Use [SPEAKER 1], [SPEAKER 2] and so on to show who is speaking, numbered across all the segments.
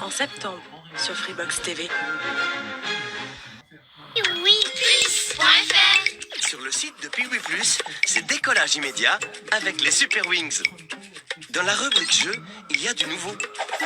[SPEAKER 1] En septembre, sur Freebox TV.
[SPEAKER 2] Sur le site de Piwi+, c'est décollage immédiat avec les Super Wings. Dans la rubrique jeu, il y a du nouveau.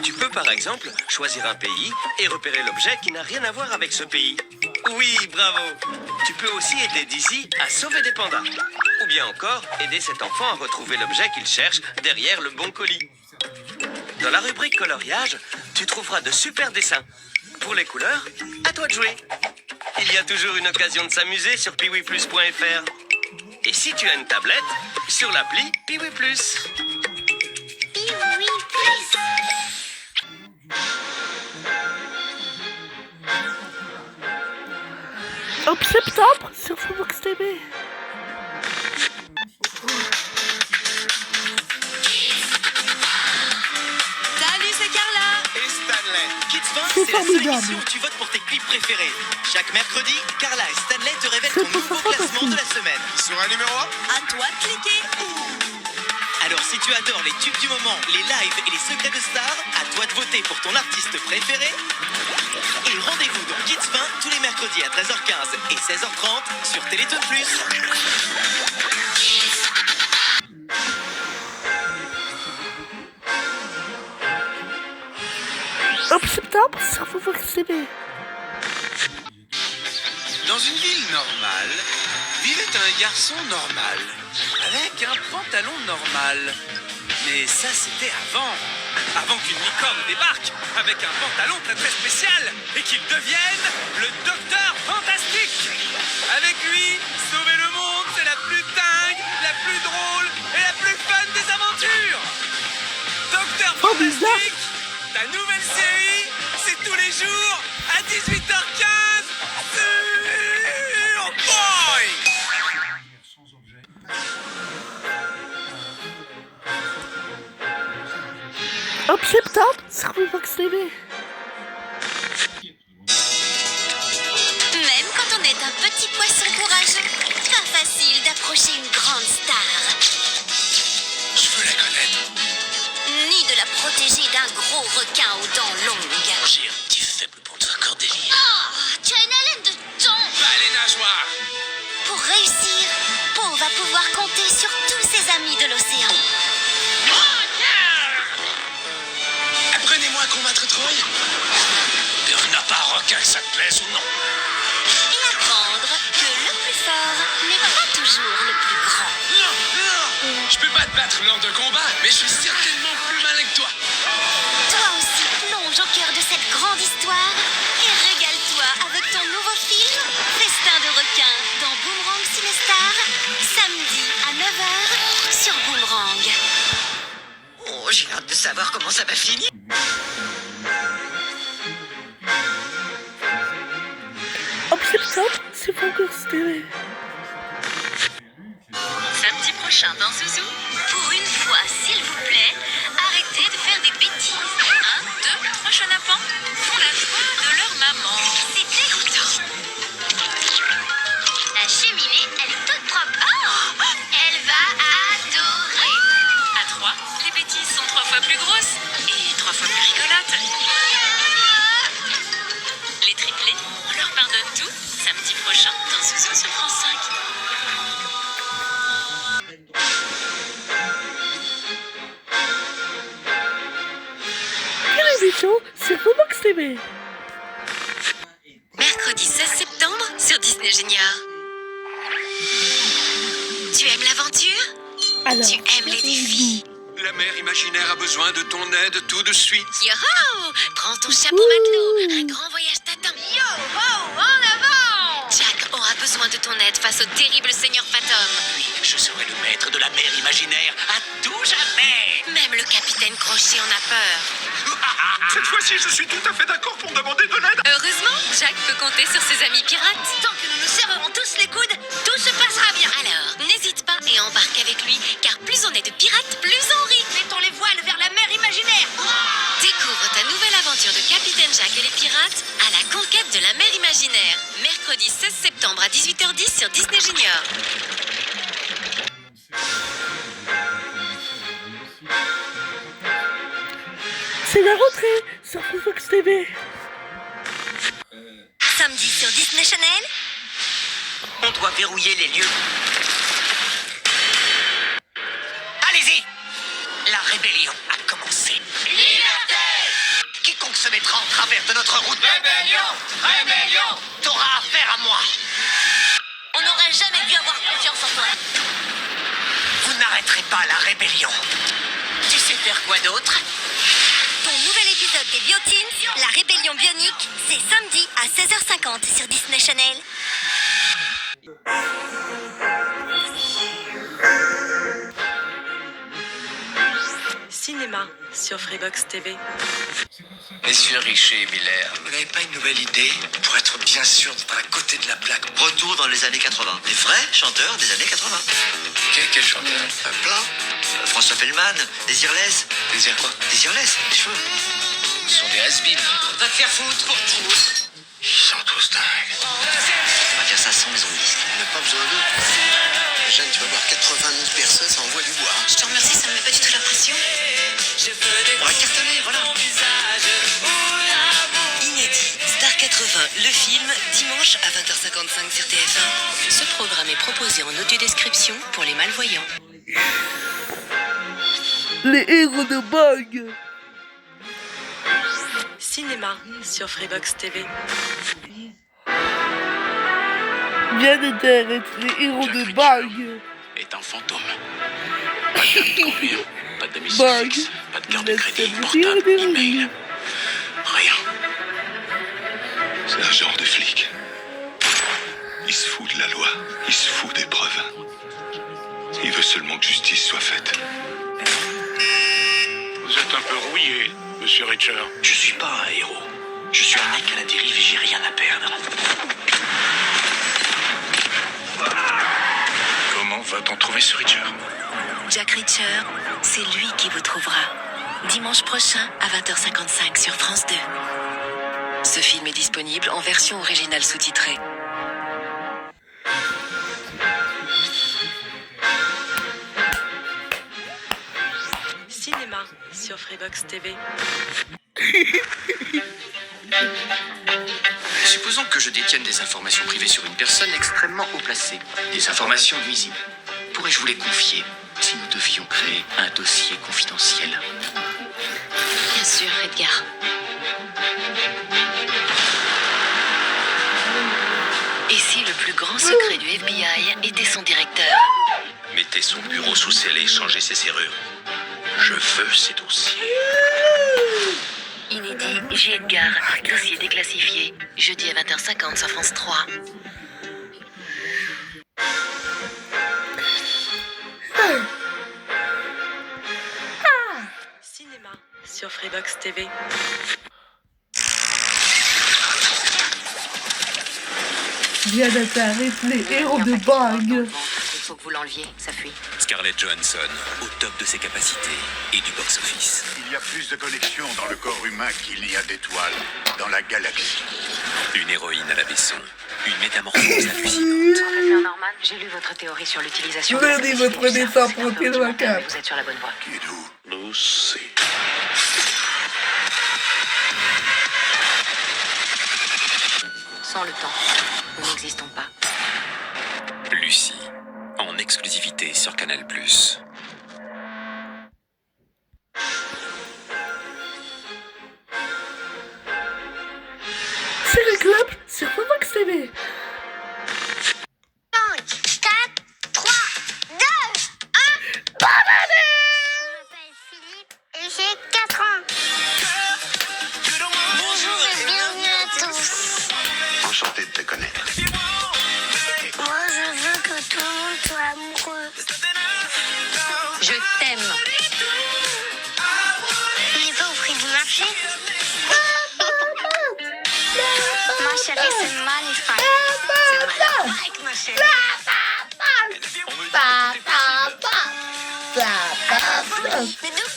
[SPEAKER 2] Tu peux par exemple choisir un pays et repérer l'objet qui n'a rien à voir avec ce pays. Oui, bravo. Tu peux aussi aider Dizzy à sauver des pandas. Ou bien encore aider cet enfant à retrouver l'objet qu'il cherche derrière le bon colis. Dans la rubrique coloriage, tu trouveras de super dessins. Pour les couleurs, à toi de jouer. Il y a toujours une occasion de s'amuser sur piwiplus.fr. Et si tu as une tablette, sur l'appli Piwi+.
[SPEAKER 3] En septembre sur Freebox TV.
[SPEAKER 4] Salut, c'est Carla
[SPEAKER 2] Et Stanley.
[SPEAKER 4] Kids 20,
[SPEAKER 3] C'est
[SPEAKER 4] c'est la seule
[SPEAKER 3] formidable.
[SPEAKER 4] émission où tu votes pour tes clips préférés. Chaque mercredi, Carla et Stanley te révèlent
[SPEAKER 3] C'est
[SPEAKER 4] ton nouveau
[SPEAKER 3] fantastique.
[SPEAKER 4] classement de la semaine.
[SPEAKER 2] Sur un numéro 1
[SPEAKER 4] À toi de cliquer. Alors si tu adores les tubes du moment, les lives et les secrets de stars, à toi de voter pour ton artiste préféré. Et rendez-vous dans Kids 20 tous les mercredis à 13h15 et 16h30 sur Télétoon+.
[SPEAKER 3] En septembre sur Freebox TV.
[SPEAKER 5] Dans une ville normale, vivait un garçon normal, avec un pantalon normal. Mais ça, c'était avant qu'une licorne débarque avec un pantalon très très spécial et qu'il devienne le Docteur Fantastique. Avec lui, sauver le monde, c'est la plus dingue, la plus drôle et la plus fun des aventures. Docteur Fantastique, ta nouvelle série, c'est tous les jours à 18h15 sur Boy.
[SPEAKER 3] En septembre sur Freebox TV.
[SPEAKER 6] Même quand on est un petit poisson courageux, pas facile d'approcher une grande star.
[SPEAKER 5] Je veux la connaître.
[SPEAKER 6] Ni de la protéger d'un gros requin aux dents longues.
[SPEAKER 5] J'ai un petit faible pour ce cordélier.
[SPEAKER 6] Oh, tu as une haleine de thon.
[SPEAKER 5] Baleine nageoire.
[SPEAKER 6] Pour réussir, Po va pouvoir compter sur tous ses amis de l'océan.
[SPEAKER 5] Apprenez-moi à combattre Troy. Il n'y a pas un requin que ça te plaise ou non.
[SPEAKER 6] Et apprendre que le plus fort n'est pas toujours le plus grand.
[SPEAKER 5] Je peux pas te battre lors de combat, mais je suis certainement plus malin que toi.
[SPEAKER 6] Toi aussi, plonge au cœur de cette grande histoire et régale-toi avec ton nouveau film Festin de requin dans Boomerang Cinestar, samedi à 9h sur Boomerang.
[SPEAKER 4] Oh, j'ai hâte de savoir comment ça va finir.
[SPEAKER 3] En septembre sur Freebox TV.
[SPEAKER 6] Samedi prochain dans Zouzou, pour une fois, s'il vous plaît, arrêtez de faire des bêtises. 1, 2, 3 chenapans font la joie de leur maman. C'est dégoûtant. La cheminée, elle est toute propre. Oh, elle va adorer. À 3, les bêtises sont 3 fois plus grosses et 3 fois plus rigolotes. Les triplés, on leur pardonne tout. Samedi prochain dans Zouzou sur France 5.
[SPEAKER 3] Télévision sur Freebox TV.
[SPEAKER 6] Mercredi 16 septembre sur Disney Junior. Tu aimes l'aventure?
[SPEAKER 3] Alors,
[SPEAKER 6] Tu aimes les défis?
[SPEAKER 5] La mère imaginaire a besoin de ton aide tout de suite.
[SPEAKER 6] Yo-ho! Prends ton chapeau matelot, un grand voyage t'attend. Yo-ho! En avant! Jack aura besoin de ton aide face au terrible seigneur Fatum.
[SPEAKER 5] Puis, je serai le maître de la mer imaginaire à tout jamais.
[SPEAKER 6] Même le capitaine Crochet en a peur.
[SPEAKER 5] Cette fois-ci, je suis tout à fait d'accord pour demander de l'aide.
[SPEAKER 6] Heureusement, Jack peut compter sur ses amis pirates. Tant que nous nous serrerons tous les coudes, tout se passera bien. Alors, n'hésite pas et embarque avec lui, car plus on est de pirates, plus on rit. Mettons les voiles vers la mer imaginaire. Découvre ta nouvelle aventure de capitaine Jack et les pirates à la conquête de la mer imaginaire. Mercredi 16 septembre à 18h10 sur Disney Junior.
[SPEAKER 3] C'est la rentrée sur Fox TV.
[SPEAKER 6] Samedi sur Disney Channel.
[SPEAKER 4] On doit verrouiller les lieux. Allez-y! La rébellion a commencé. Liberté! Quiconque se mettra en travers de notre route... Rébellion! Rébellion! T'auras affaire à moi.
[SPEAKER 6] On n'aurait jamais dû avoir confiance en toi.
[SPEAKER 4] Vous n'arrêterez pas la rébellion. Tu sais faire quoi d'autre?
[SPEAKER 6] Ton nouvel épisode des Bioteens, La Rébellion Bionique, c'est samedi à 16h50 sur Disney Channel.
[SPEAKER 1] Cinéma sur Freebox TV.
[SPEAKER 2] Messieurs Richer et Miller, vous n'avez pas une nouvelle idée pour être bien sûr d'être à côté de la plaque? Retour dans les années 80. Les vrais chanteurs des années 80. Quel chanteur? Plein. François Fellman, Désirless. Désir quoi? Désirless, les cheveux. Ce sont des has-beens.
[SPEAKER 4] Va te faire foutre.
[SPEAKER 2] Ils sont tous dingues. On va faire ça sans maison de disque. On n'a pas besoin d'eux. Jeanne, tu vas voir 80 000 personnes, ça envoie du bois.
[SPEAKER 6] Je te remercie, ça me met pas du tout la pression.
[SPEAKER 2] On va cartonner, voilà.
[SPEAKER 7] Inédit, Star 80, le film, dimanche à 20h55 sur TF1. Ce programme est proposé en audio-description pour les malvoyants.
[SPEAKER 3] Les héros de Bug.
[SPEAKER 1] Cinéma sur Freebox TV.
[SPEAKER 3] Bien d'être les héros de Bug.
[SPEAKER 5] Est un fantôme. Pas de permis de conduire, pas de domicile
[SPEAKER 3] Bug.
[SPEAKER 5] fixe, pas de carte de
[SPEAKER 3] Laisse
[SPEAKER 5] crédit,
[SPEAKER 3] faire
[SPEAKER 5] portable,
[SPEAKER 3] des
[SPEAKER 5] email.
[SPEAKER 3] rires.
[SPEAKER 5] Rien.
[SPEAKER 8] C'est un genre de flic. Il se fout de la loi, il se fout des preuves. Il veut seulement que justice soit faite.
[SPEAKER 5] Vous êtes un peu rouillé, monsieur Richard.
[SPEAKER 2] Je suis pas un héros. Je suis un mec à la dérive et j'ai rien à perdre.
[SPEAKER 5] Comment va-t-on trouver ce Richard?
[SPEAKER 7] Jack Reacher, c'est lui qui vous trouvera. Dimanche prochain à 20h55 sur France 2. Ce film est disponible en version originale sous-titrée.
[SPEAKER 1] Cinéma sur Freebox TV.
[SPEAKER 2] Supposons que je détienne des informations privées sur une personne extrêmement haut placée. Des informations nuisibles. Pourrais-je vous les confier si nous devions créer un dossier confidentiel?
[SPEAKER 7] Bien sûr, Edgar. Et si le plus grand secret du FBI était son directeur?
[SPEAKER 2] Mettez son bureau sous scellé et changez ses serrures. Je veux ces dossiers.
[SPEAKER 7] Inédit, J. Edgar, dossier déclassifié. Jeudi à 20h50 sur France 3.
[SPEAKER 1] Cinéma sur Freebox TV.
[SPEAKER 3] Bien d'être les héros de Bug.
[SPEAKER 7] Il faut que vous l'enleviez, ça fuit.
[SPEAKER 9] Scarlett Johansson, au top de ses capacités et du box-office.
[SPEAKER 8] Il y a plus de connexions dans le corps humain qu'il n'y a d'étoiles dans la galaxie.
[SPEAKER 9] Une héroïne à la Besson, une métamorphose hallucinante.
[SPEAKER 7] Professeur Norman, j'ai lu votre théorie sur l'utilisation
[SPEAKER 3] Vous avez dit votre dessin pour tirer la carte.
[SPEAKER 7] Vous êtes sur la bonne voie.
[SPEAKER 8] Qui êtes-vous?
[SPEAKER 5] Lucy.
[SPEAKER 7] Sans le temps, nous n'existons pas.
[SPEAKER 9] Lucie, en exclusivité sur Canal+.
[SPEAKER 3] C'est le club sur Fox TV.
[SPEAKER 6] 5, 4, 3, 2, 1.
[SPEAKER 3] Bonne année.
[SPEAKER 6] Je m'appelle Philippe et j'ai 4 ans. Bonjour et bienvenue à tous.
[SPEAKER 8] Enchanté de te connaître.
[SPEAKER 6] Moi, je veux que tout le monde soit amoureux.
[SPEAKER 7] Je t'aime.
[SPEAKER 6] On n'est pas au prix du marché. Ma chérie, c'est magnifique. C'est magnifique, ma chérie. Mais d'où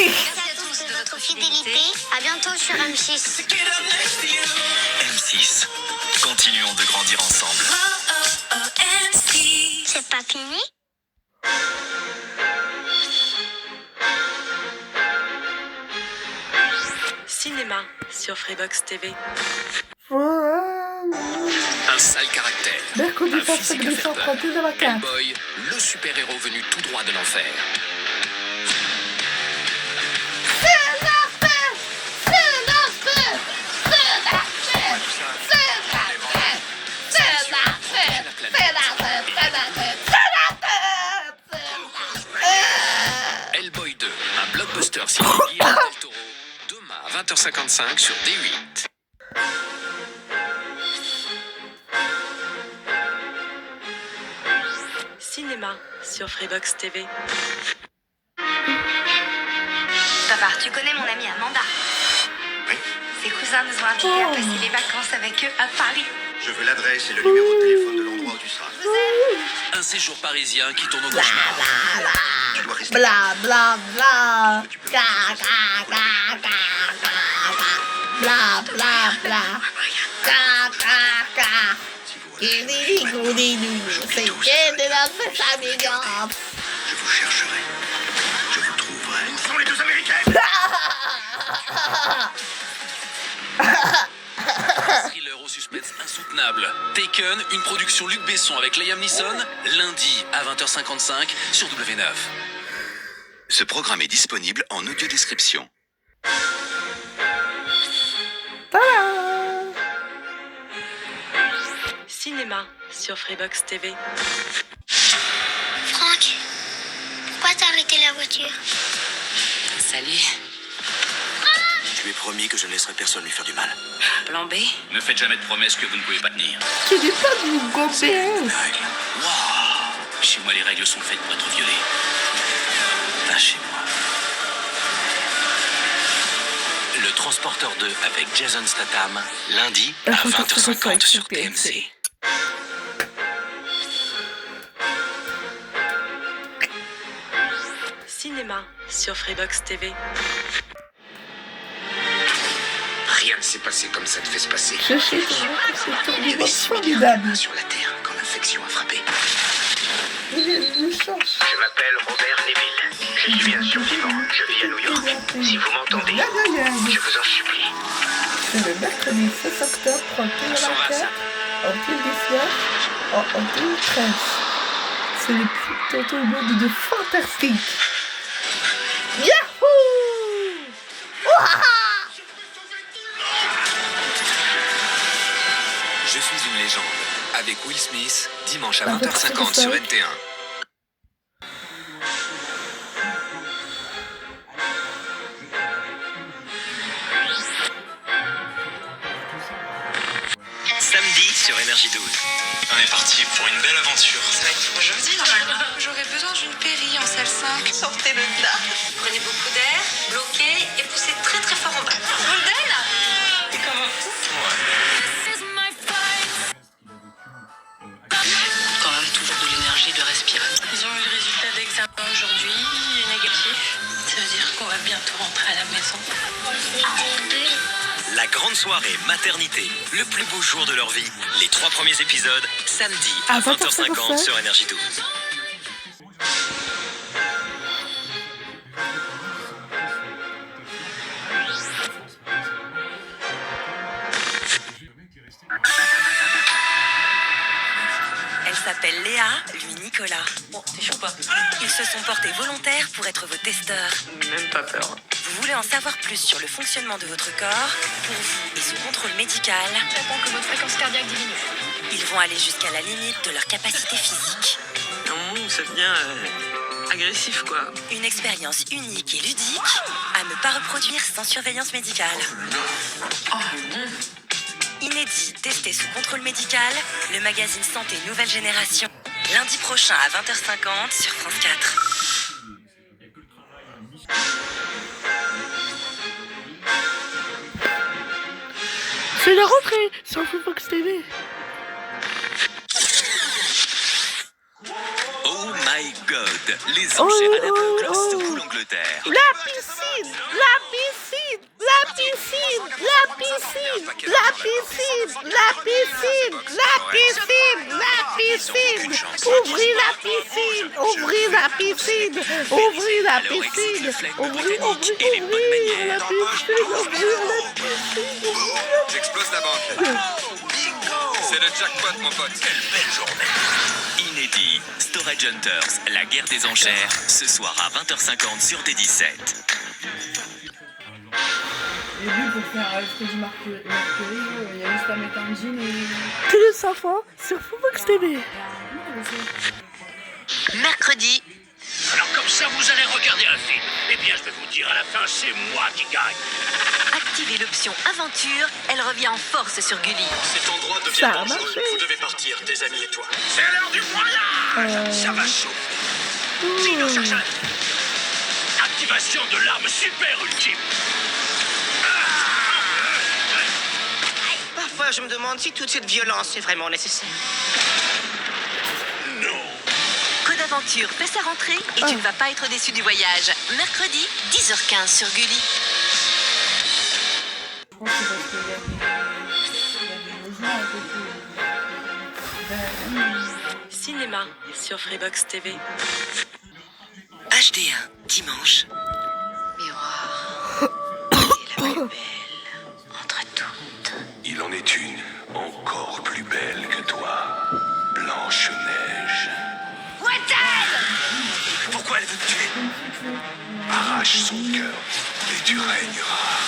[SPEAKER 6] Merci à tous de votre fidélité. À bientôt sur M6.
[SPEAKER 9] M6. Continuons de grandir ensemble.
[SPEAKER 6] C'est pas fini?
[SPEAKER 1] Cinéma sur Freebox TV.
[SPEAKER 3] Voilà.
[SPEAKER 9] Un sale caractère.
[SPEAKER 3] Mercredi
[SPEAKER 9] Un
[SPEAKER 3] 25
[SPEAKER 9] physique à faire
[SPEAKER 3] décembre,
[SPEAKER 9] peur.
[SPEAKER 3] 31 de la 4.
[SPEAKER 9] Hellboy, le super-héros venu tout droit de l'enfer. Hellboy 2, un blockbuster signé Guillermo del Toro. Demain à 20h55 sur D8.
[SPEAKER 1] Cinéma sur Freebox TV.
[SPEAKER 6] Papa, tu connais mon amie Amanda?
[SPEAKER 8] Oui.
[SPEAKER 6] Ses cousins nous ont invités à passer les vacances avec eux à Paris.
[SPEAKER 8] Je veux l'adresse et le numéro de téléphone de l'endroit où tu seras.
[SPEAKER 9] Un séjour parisien qui tourne au cauchemar.
[SPEAKER 8] Tu dois rester.
[SPEAKER 3] Bla bla bla. Ga, ga, ga, ga, ga, ga. Bla bla bla. Ga, ga, ga. C'est que de la fête familiale.
[SPEAKER 8] Je vous chercherai. Je vous trouverai. Où sont les deux Américaines?
[SPEAKER 9] Un thriller au suspense insoutenable. Taken, une production Luc Besson avec Liam Neeson, lundi à 20h55 sur W9.
[SPEAKER 8] Ce programme est disponible en audio description.
[SPEAKER 1] Cinéma sur Freebox TV.
[SPEAKER 6] Franck, pourquoi t'as arrêté la voiture?
[SPEAKER 7] Salut.
[SPEAKER 2] Je lui ai promis que je ne laisserai personne lui faire du mal.
[SPEAKER 7] Plan B?
[SPEAKER 9] Ne faites jamais de promesses que vous ne pouvez pas tenir.
[SPEAKER 3] Tu n'es pas du gobert.
[SPEAKER 9] Chez moi, les règles sont faites pour être violées. Pas chez moi. Le Transporteur 2 avec Jason Statham, lundi à 20h50 sur TMC.
[SPEAKER 1] Cinéma sur Freebox TV.
[SPEAKER 8] Rien ne s'est passé comme ça devait se passer.
[SPEAKER 3] Je sais que c'est tourné formidable.
[SPEAKER 8] Sur la terre quand l'infection a frappé.
[SPEAKER 3] Je change.
[SPEAKER 10] Je m'appelle Robert Neville. Je suis un survivant. Je vis à New York. Si vous m'entendez, je vous en supplie.
[SPEAKER 3] C'est le mercredi 16 octobre 31 à la 4 en 2019 en 2013. C'est le plus tantôt au monde de fantastique. Yahoo! Ouah!
[SPEAKER 9] Je suis une légende avec Will Smith, dimanche à
[SPEAKER 3] Ah,
[SPEAKER 9] 20h50 sur NT1.
[SPEAKER 2] Samedi sur Énergie 12.
[SPEAKER 5] On est parti pour une belle aventure.
[SPEAKER 7] Ça va être aujourd'hui, normalement. J'aurais besoin d'une péri en salle 5. Sortez le plat. Prenez beaucoup d'air, bloquez et poussez très très fort en bas. Vous le donne là? Et comment? Quand même toujours de l'énergie de respirer. Ils ont eu le résultat d'examen aujourd'hui, il est négatif. Ça veut dire qu'on va bientôt rentrer à la maison.
[SPEAKER 2] La grande soirée maternité, le plus beau jour de leur vie. Les 3 premiers épisodes, samedi à 20h50 sur Énergie 12.
[SPEAKER 7] Elle s'appelle Léa, lui Nicolas. Bon, t'es chaud pas? Ils se sont portés volontaires pour être vos testeurs.
[SPEAKER 1] Même pas peur.
[SPEAKER 7] Vous voulez en savoir plus sur le fonctionnement de votre corps? Pour vous et sous contrôle médical,
[SPEAKER 6] J'attends que votre fréquence cardiaque diminue.
[SPEAKER 7] ils vont aller jusqu'à la limite de leur capacité physique.
[SPEAKER 1] Non, ça devient agressif quoi.
[SPEAKER 7] Une expérience unique et ludique à ne pas reproduire sans surveillance médicale. Inédit, testé sous contrôle médical, le magazine Santé Nouvelle Génération, lundi prochain à 20h50 sur France 4.
[SPEAKER 3] C'est la rentrée sur Freebox TV.
[SPEAKER 2] Oh my god, les enchères à l'aveugle secouent l'angle
[SPEAKER 11] d'Angleterre.
[SPEAKER 3] La piscine, la piscine, la piscine, la piscine, la piscine, la piscine, la piscine, la piscine. Ouvrez la piscine, ouvrez la piscine, ouvrez la piscine, ouvrez la piscine, ouvrez la piscine.
[SPEAKER 11] J'explose la banque. C'est le jackpot, mon pote. Quelle belle journée. Inédit. Storage Hunters, la guerre des enchères, ce soir à 20h50 sur D17.
[SPEAKER 12] Et lui, pour faire Freddie Mercury, il y a juste à mettre un jean et...
[SPEAKER 3] Tous les enfants sur Footbox TV.
[SPEAKER 6] Mercredi,
[SPEAKER 10] Alors comme ça, vous allez regarder un film. Eh bien, je vais vous dire à la fin, c'est moi qui gagne.
[SPEAKER 6] activez l'option aventure, elle revient en force sur Gulli.
[SPEAKER 2] Cet endroit devient
[SPEAKER 3] Ça a
[SPEAKER 2] dangereux.
[SPEAKER 3] marché.
[SPEAKER 2] Vous devez partir, tes amis et toi.
[SPEAKER 10] C'est l'heure du voyage. Ça va chauffer. Dino Sergeant. Activation de l'arme super ultime.
[SPEAKER 4] Parfois, je me demande si toute cette violence est vraiment nécessaire.
[SPEAKER 6] Code Aventure fait sa rentrée et tu ne vas pas être déçu du voyage. Mercredi, 10h15 sur Gulli.
[SPEAKER 12] Je pense que c'est parce qu'il y a des logements à côté.
[SPEAKER 7] Cinéma sur Freebox TV.
[SPEAKER 13] HD1, dimanche.
[SPEAKER 7] Miroir, qui est la plus belle entre toutes.
[SPEAKER 8] Il en est une encore plus belle que toi, Blanche-Neige.
[SPEAKER 10] Pourquoi elle veut me tuer?
[SPEAKER 8] Arrache son cœur et tu régneras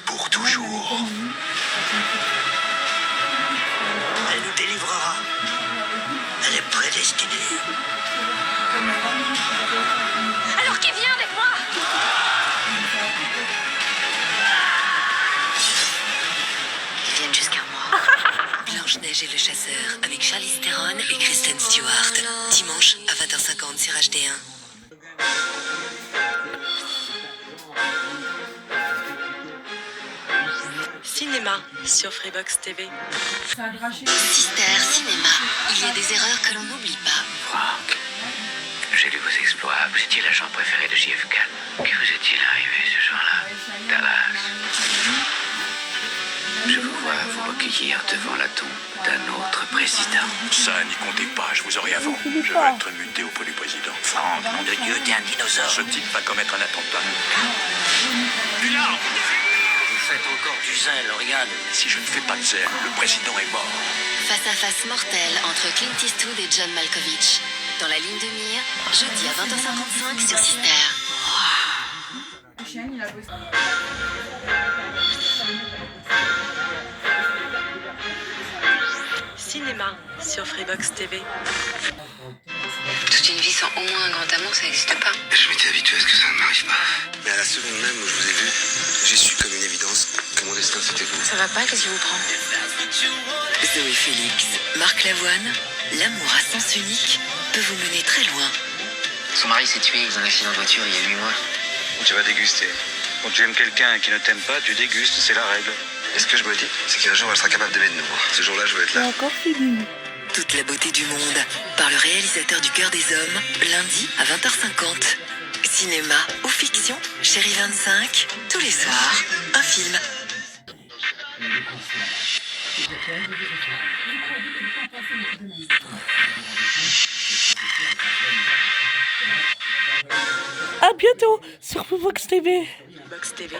[SPEAKER 8] pour toujours.
[SPEAKER 10] Elle nous délivrera. Elle est prédestinée.
[SPEAKER 6] Alors qui vient avec moi?
[SPEAKER 7] Ils viennent jusqu'à moi.
[SPEAKER 13] Blanche-Neige et le chasseur avec Charlize Theron et Kristen Stewart. Dimanche à 20h50 sur HD1.
[SPEAKER 7] Cinéma sur Freebox TV.
[SPEAKER 12] Ça a craché.
[SPEAKER 13] Sister Cinéma. Il y a des erreurs que l'on n'oublie pas.
[SPEAKER 10] Franck, j'ai lu vos exploits. Vous étiez l'agent préféré de JFK. Que vous est-il arrivé ce jour-là? Dallas. Je vous vois vous recueillir devant la tombe d'un autre président.
[SPEAKER 8] Ça n'y comptez pas, je vous aurai avant. Je vais être muté auprès du président.
[SPEAKER 10] Franck, nom de Dieu, t'es un dinosaure.
[SPEAKER 8] Ce type va commettre un attentat.
[SPEAKER 10] Vous faites encore du zèle, regarde.
[SPEAKER 8] Si je ne fais pas de zèle, le président est mort.
[SPEAKER 13] Face à face mortel entre Clint Eastwood et John Malkovich. Dans la ligne de mire, jeudi à 20h55 sur Sister.
[SPEAKER 12] Le chien, il a posté.
[SPEAKER 7] Cinéma sur Freebox TV.
[SPEAKER 13] Toute une vie sans au moins un grand amour, ça n'existe pas.
[SPEAKER 14] Je m'étais habitué à ce que ça ne m'arrive pas. Mais à la seconde même où je vous ai vu, j'ai su comme une évidence que mon destin c'était vous.
[SPEAKER 13] Ça va pas, qu'est-ce qui vous prend? Zoé Félix, Marc Lavoine, l'amour à sens unique peut vous mener très loin.
[SPEAKER 14] Son mari s'est tué dans un accident de voiture il y a 8 mois. Tu vas déguster. Quand tu aimes quelqu'un qui ne t'aime pas, tu dégustes, c'est la règle. Et ce que je me dis, c'est qu'un jour elle sera capable d'aimer de nouveau. Ce jour-là, je veux être là.
[SPEAKER 3] Encore fini.
[SPEAKER 13] Toute la beauté du monde, par le réalisateur du Cœur des Hommes, lundi à 20h50. Cinéma ou fiction, Chérie 25, tous les soirs, un film.
[SPEAKER 3] À bientôt sur Footbox TV.
[SPEAKER 7] Box TV.